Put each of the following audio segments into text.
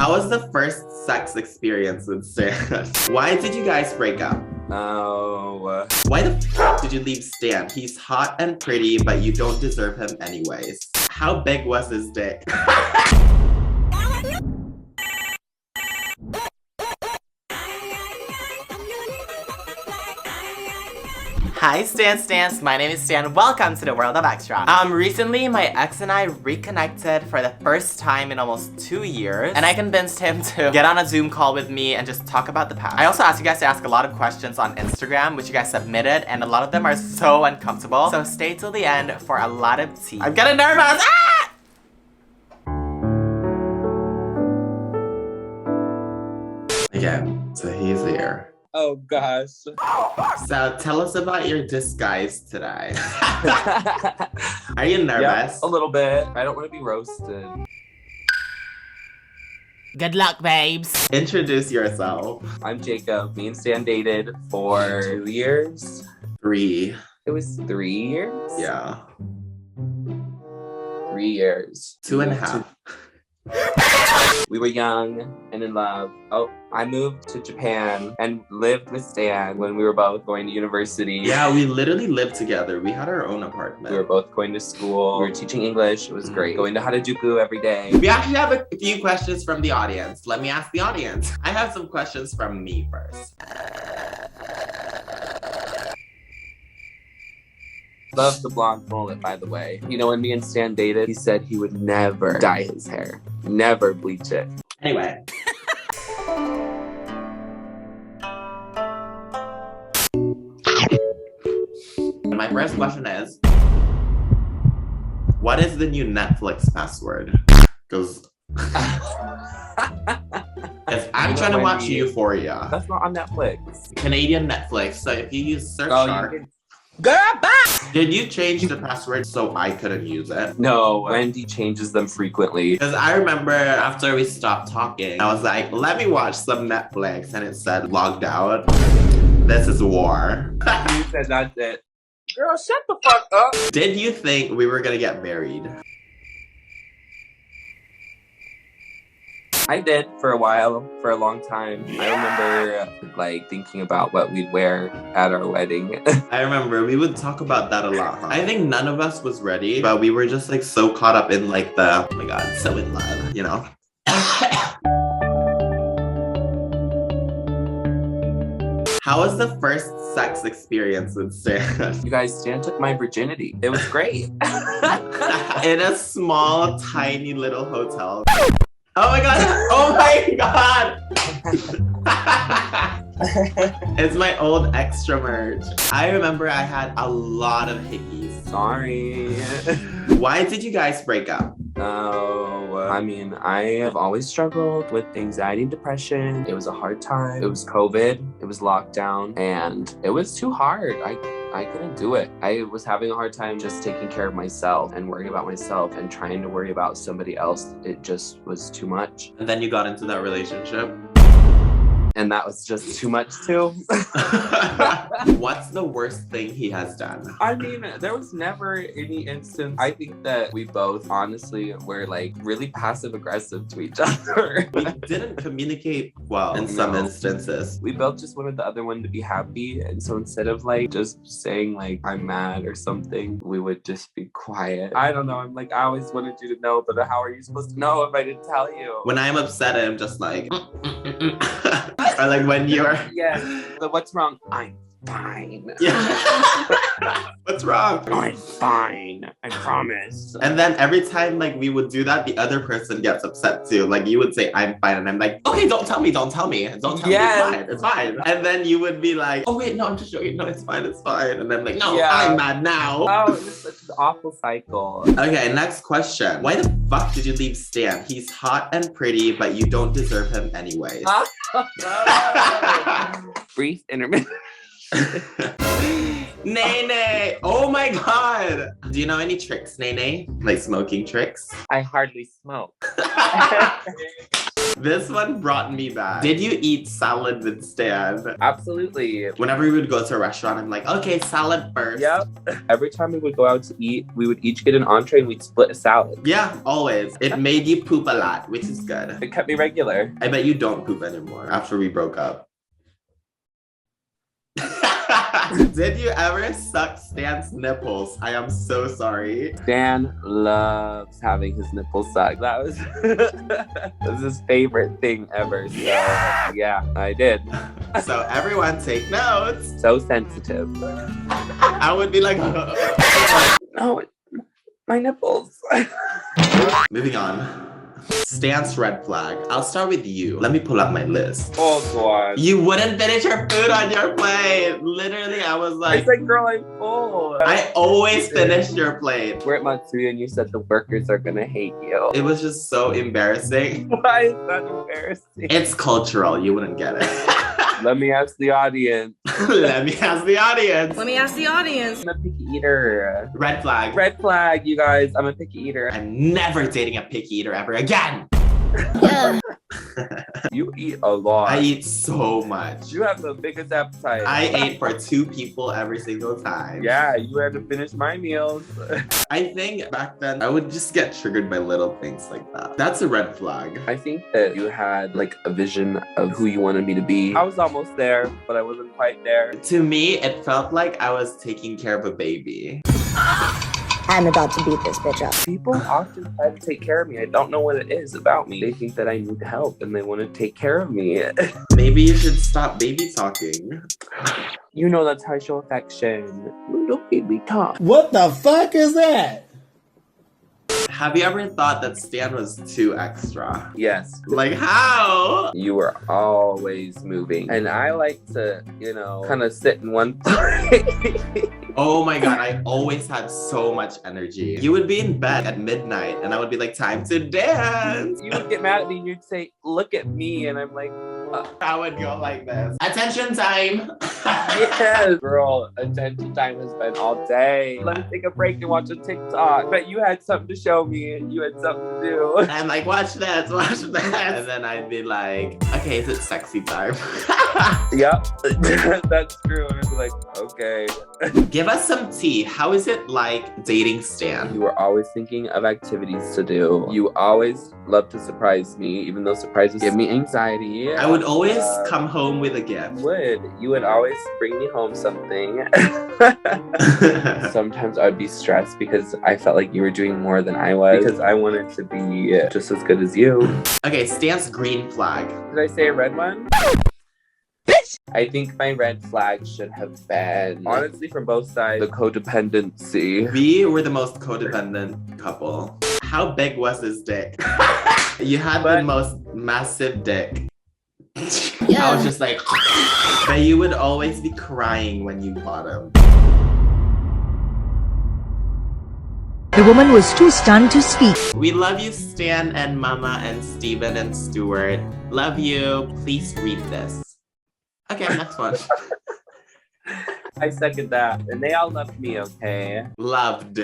How was the first sex experience with Stan? Why did you guys break up? Oh. Why the f did you leave Stan? He's hot and pretty, but you don't deserve him anyways. How big was his dick? Hi Stans, my name is Stan. Welcome to the World of Extra. Recently my ex and I reconnected for the first time in almost 2 years, and I convinced him to get on a Zoom call with me and just talk about the past. I also asked you guys to ask a lot of questions on Instagram, which you guys submitted, and a lot of them are so uncomfortable. So stay till the end for a lot of tea. I'm getting nervous! Ah! Again, so he's here. Oh gosh. So tell us about your disguise today. Are you nervous? Yeah, a little bit. I don't want to be roasted. Good luck, babes. Introduce yourself. I'm Jacob. Me and Stan dated for 2 years. 3. It was 3 years? Yeah. 3 years. 2.5. We were young and in love. Oh, I moved to Japan and lived with Stan when we were both going to university. Yeah, we literally lived together. We had our own apartment. We were both going to school. We were teaching English. It was great. Going to Harajuku every day. We actually have a few questions from the audience. Let me ask the audience. I have some questions from me first. Love the blonde mullet, by the way. You know, when me and Stan dated, he said he would never dye his hair. Never bleach it. Anyway. My first question is, what is the new Netflix password? Because if I'm trying to watch Euphoria. That's not on Netflix. Canadian Netflix. So if you use Surfshark. Girl, bye! Did you change the password so I couldn't use it? No, Wendy changes them frequently. Because I remember after we stopped talking, I was like, let me watch some Netflix. And it said logged out. This is war. You said that's it. Girl, shut the fuck up. Did you think we were gonna get married? I did for a while, for a long time. I remember like thinking about what we'd wear at our wedding. I remember we would talk about that a lot. Huh? I think none of us was ready, but we were just like so caught up in like the, oh my god, so in love, you know? How was the first sex experience with Stan? You guys, Stan took my virginity. It was great. In a small, tiny little hotel. Oh my god! Oh my god! It's my old extra merch. I remember I had a lot of hickeys. Sorry. Why did you guys break up? I mean, I have always struggled with anxiety and depression. It was a hard time. It was COVID. It was lockdown. And it was too hard. I couldn't do it. I was having a hard time just taking care of myself and worrying about myself and trying to worry about somebody else. It just was too much. And then you got into that relationship? And that was just too much too. What's the worst thing he has done? I mean, there was never any instance. I think that we both honestly were like really passive aggressive to each other. We didn't communicate well in some instances. We both just wanted the other one to be happy. And so instead of like just saying like, I'm mad or something, we would just be quiet. I don't know. I'm like, I always wanted you to know, but how are you supposed to know if I didn't tell you? When I'm upset, I'm just like, or like when you're... Yes. So what's wrong? I'm fine. Yeah. What's wrong? I'm fine. I promise. And then every time like we would do that, the other person gets upset too. Like you would say, I'm fine. And I'm like, okay, don't tell me. Don't tell me. Don't tell me. It's fine. And then you would be like, oh wait, no, I'm just joking. No, it's fine. It's fine. And then like, no, I'm mad now. Oh, it's such an awful cycle. Okay, next question. Why the fuck did you leave Stan? He's hot and pretty, but you don't deserve him anyways. Brief intermission. Nene! Oh my god! Do you know any tricks, Nene? Like smoking tricks? I hardly smoke. This one brought me back. Did you eat salad with Stan? Absolutely. Whenever we would go to a restaurant, I'm like, okay, salad first. Yep. Every time we would go out to eat, we would each get an entree and we'd split a salad. Yeah, always. It made you poop a lot, which is good. It kept me regular. I bet you don't poop anymore after we broke up. Did you ever suck Stan's nipples? I am so sorry. Stan loves having his nipples sucked. That was his favorite thing ever. So yeah, I did. So everyone take notes. So sensitive. I would be like, No, my nipples. Moving on. Stan's red flag. I'll start with you. Let me pull up my list. Oh God. You wouldn't finish your food on your plate. Literally, I was like, I said, girl, I'm full. I always finished your plate. We're at Matsui and you said the workers are gonna hate you. It was just so embarrassing. Why is that embarrassing? It's cultural. You wouldn't get it. Let me ask the audience. Let me ask the audience. Let me ask the audience. I'm a picky eater. Red flag. Red flag, you guys. I'm a picky eater. I'm never dating a picky eater ever again. Yeah. You eat a lot. I eat so much. You have the biggest appetite. I ate for 2 people every single time. Yeah, you had to finish my meals. I think back then I would just get triggered by little things like that. That's a red flag. I think that you had like a vision of who you wanted me to be. I was almost there, but I wasn't quite there. To me, it felt like I was taking care of a baby. I'm about to beat this bitch up. People often try to take care of me. I don't know what it is about me. They think that I need help and they want to take care of me. Maybe you should stop baby talking. You know that's how I show affection. Little baby talk. What the fuck is that? Have you ever thought that Stan was too extra? Yes. Like how? You were always moving. And I like to, you know, kind of sit in one place. Oh my god, I always had so much energy. You would be in bed at midnight and I would be like, time to dance. You would get mad at me and you'd say, look at me. And I'm like, I would go like this. Attention time. yes, girl, attention time has been all day. Let me take a break and watch a TikTok. But you had something to show me and you had something to do. I'm like, watch this, watch this. And then I'd be like, okay, is it sexy time? Yep, that's true. And I'd be like, okay. Give us some tea. How is it like dating Stan? You were always thinking of activities to do. You always loved to surprise me, even though surprises give me anxiety. I would always come home with a gift. You would always bring me home something. Sometimes I'd be stressed because I felt like you were doing more than I was because I wanted to be just as good as you. Okay, Stan's green flag. Did I say a red one? I think my red flag should have been, honestly, from both sides, the codependency. We were the most codependent couple. How big was his dick? You had the most massive dick. Yeah. I was just like, but you would always be crying when you bought him. The woman was too stunned to speak. We love you, Stan and Mama and Steven and Stuart. Love you. Please read this. Okay, next one. I second that. And they all loved me, okay? Loved.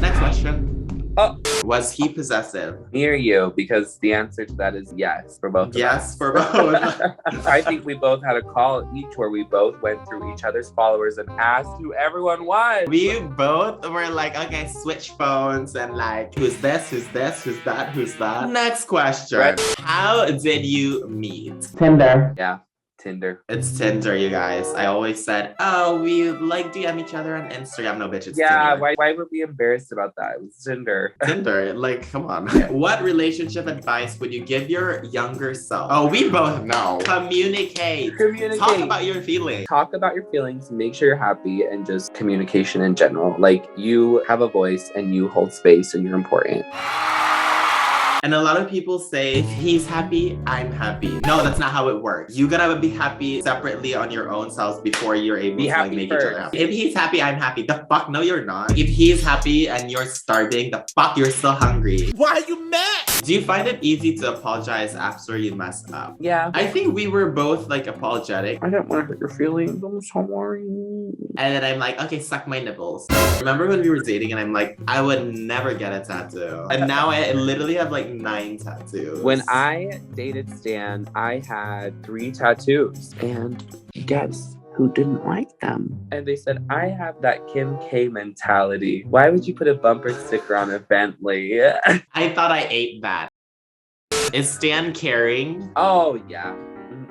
Next question. Oh. Was he possessive? Near you, because the answer to that is yes for both of us. Yes, for both. I think we both had a call each where we both went through each other's followers and asked who everyone was. We both were like, okay, switch phones and like, who's this, who's this, who's that, who's that? Next question. Right. How did you meet? Tinder. Yeah. Tinder. It's Tinder, you guys. I always said, oh, we like DM each other on Instagram. No, bitch, it's yeah, Tinder. why were we embarrassed about that? It was Tinder. Tinder, like, come on. What relationship advice would you give your younger self? Oh, we both know. Communicate. Talk about your feelings. Talk about your feelings, make sure you're happy, and just communication in general. Like, you have a voice and you hold space and you're important. And a lot of people say, if he's happy, I'm happy. No, that's not how it works. You gotta be happy separately on your own selves before you're able to like, make each other happy. If he's happy, I'm happy. The fuck? No, you're not. If he's happy and you're starving, the fuck? You're still hungry. Why are you mad? Do you find it easy to apologize after you mess up? Yeah. I think we were both like apologetic. I don't want to hurt your feelings. I'm sorry. And then I'm like, okay, suck my nipples. Remember when we were dating and I'm like, I would never get a tattoo. And now I literally have like 9 tattoos. When I dated Stan, I had 3 tattoos. And guess who didn't like them? And they said, I have that Kim K mentality. Why would you put a bumper sticker on a Bentley? I thought I ate that. Is Stan caring? Oh, yeah.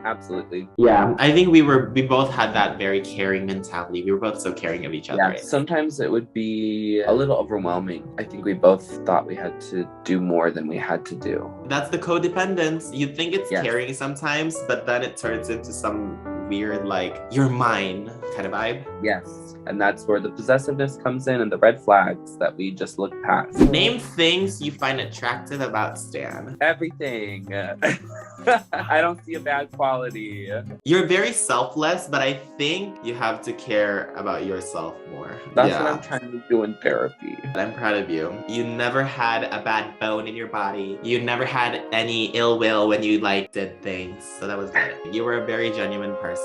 Absolutely. Yeah. I think we both had that very caring mentality. We were both so caring of each other. Yeah, sometimes it would be a little overwhelming. I think we both thought we had to do more than we had to do. That's the codependence. You think it's Yes. caring sometimes, but then it turns into some weird, like, you're mine kind of vibe. Yes, and that's where the possessiveness comes in and the red flags that we just look past. Name things you find attractive about Stan. Everything. I don't see a bad quality. You're very selfless, but I think you have to care about yourself more. That's what I'm trying to do in therapy. I'm proud of you. You never had a bad bone in your body. You never had any ill will when you like did things. So that was good. You were a very genuine person.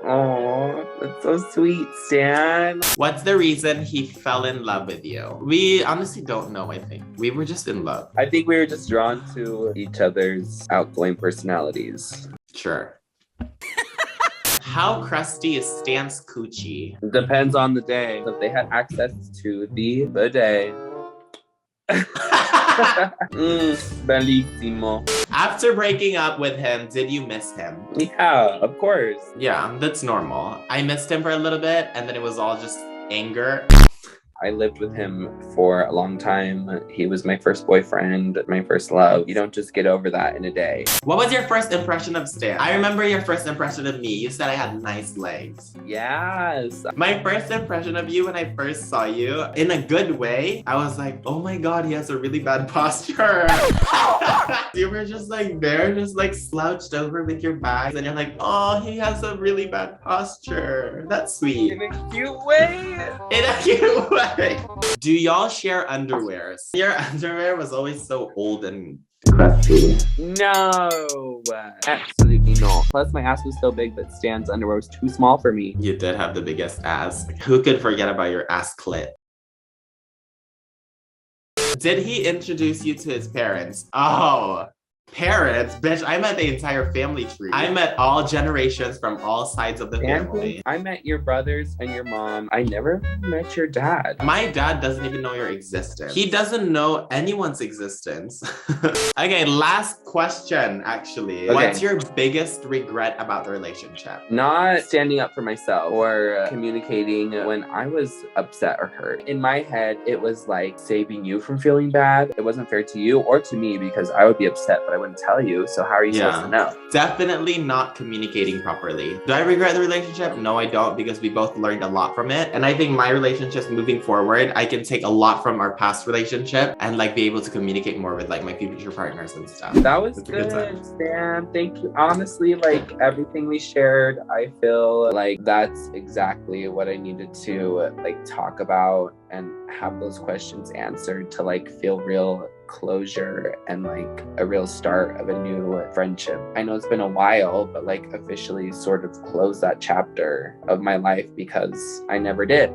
Oh, that's so sweet, Stan. What's the reason he fell in love with you? We honestly don't know, I think. We were just in love. I think we were just drawn to each other's outgoing personalities. Sure. How crusty is Stan's coochie? Depends on the day. If they had access to the bidet. Bellissimo. After breaking up with him, did you miss him? Yeah, of course. Yeah, that's normal. I missed him for a little bit, and then it was all just anger. I lived with him for a long time. He was my first boyfriend, my first love. You don't just get over that in a day. What was your first impression of Stan? I remember your first impression of me. You said I had nice legs. Yes. My first impression of you when I first saw you, in a good way, I was like, oh my god, he has a really bad posture. You were just like there, just like slouched over with your bags, and you're like, oh, he has a really bad posture. That's sweet. In a cute way. In a cute way. Do y'all share underwears? Your underwear was always so old and crusty. No. Absolutely not. Plus, my ass was so big that Stan's underwear was too small for me. You did have the biggest ass. Who could forget about your ass clit? Did he introduce you to his parents? Oh, parents? Bitch, I met the entire family tree. I met all generations from all sides of the family. I met your brothers and your mom. I never met your dad. My dad doesn't even know your existence. He doesn't know anyone's existence. Okay, last question, actually. Okay. What's your biggest regret about the relationship? Not standing up for myself or communicating when I was upset or hurt. In my head, it was like saving you from feeling bad. It wasn't fair to you or to me because I would be upset, but I wouldn't tell you. So how are you supposed to know? Definitely not communicating properly. Do I regret the relationship? No, I don't, because we both learned a lot from it. And I think my relationships moving forward, I can take a lot from our past relationship and like be able to communicate more with like my future partners and stuff. That was It's a good time. good, Stan. Thank you. Honestly, like everything we shared, I feel like that's exactly what I needed to like talk about and have those questions answered to like feel real closure and like a real start of a new friendship. I know it's been a while, but like officially sort of close that chapter of my life because I never did.